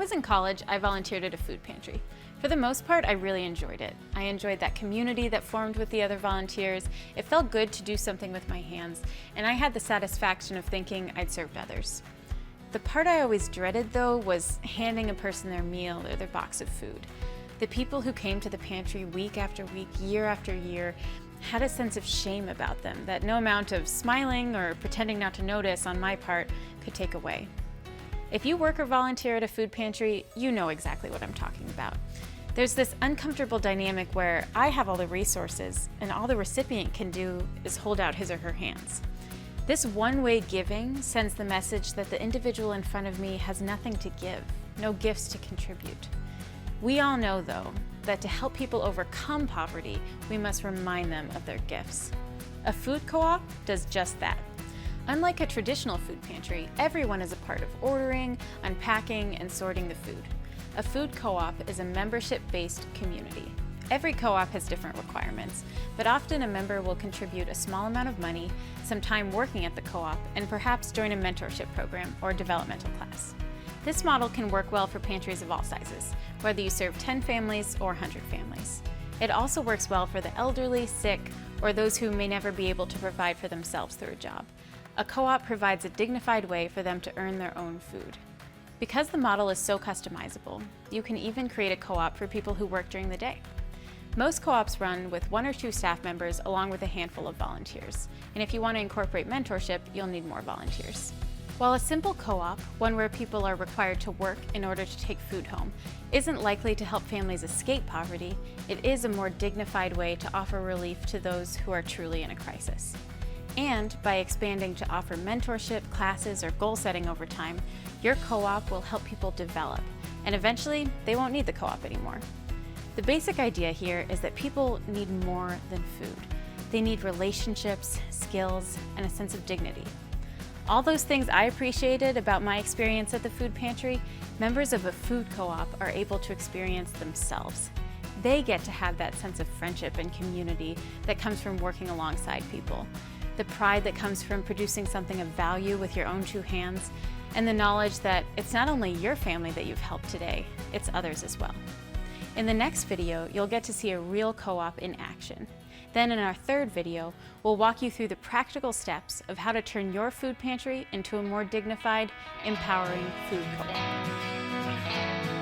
was in college, I volunteered at a food pantry. For the most part, I really enjoyed it. I enjoyed that community that formed with the other volunteers. It felt good to do something with my hands, and I had the satisfaction of thinking I'd served others. The part I always dreaded, though, was handing a person their meal or their box of food. The people who came to the pantry week after week, year after year, had a sense of shame about them that no amount of smiling or pretending not to notice on my part could take away. If you work or volunteer at a food pantry, you know exactly what I'm talking about. There's this uncomfortable dynamic where I have all the resources and all the recipient can do is hold out his or her hands. This one-way giving sends the message that the individual in front of me has nothing to give, no gifts to contribute. We all know, though, that to help people overcome poverty, we must remind them of their gifts. A food co-op does just that. Unlike a traditional food pantry, everyone is a part of ordering, unpacking, and sorting the food. A food co-op is a membership-based community. Every co-op has different requirements, but often a member will contribute a small amount of money, some time working at the co-op, and perhaps join a mentorship program or developmental class. This model can work well for pantries of all sizes, whether you serve 10 families or 100 families. It also works well for the elderly, sick, or those who may never be able to provide for themselves through a job. A co-op provides a dignified way for them to earn their own food. Because the model is so customizable, you can even create a co-op for people who work during the day. Most co-ops run with 1 or 2 staff members along with a handful of volunteers. And if you want to incorporate mentorship, you'll need more volunteers. While a simple co-op, one where people are required to work in order to take food home, isn't likely to help families escape poverty, it is a more dignified way to offer relief to those who are truly in a crisis. And by expanding to offer mentorship, classes, or goal setting over time, your co-op will help people develop, and eventually they won't need the co-op anymore. The basic idea here is that people need more than food. They need relationships, skills, and a sense of dignity. All those things I appreciated about my experience at the food pantry, members of a food co-op are able to experience themselves. They get to have that sense of friendship and community that comes from working alongside people, the pride that comes from producing something of value with your own 2 hands, and the knowledge that it's not only your family that you've helped today, it's others as well. In the next video, you'll get to see a real co-op in action. Then in our 3rd video, we'll walk you through the practical steps of how to turn your food pantry into a more dignified, empowering food co-op.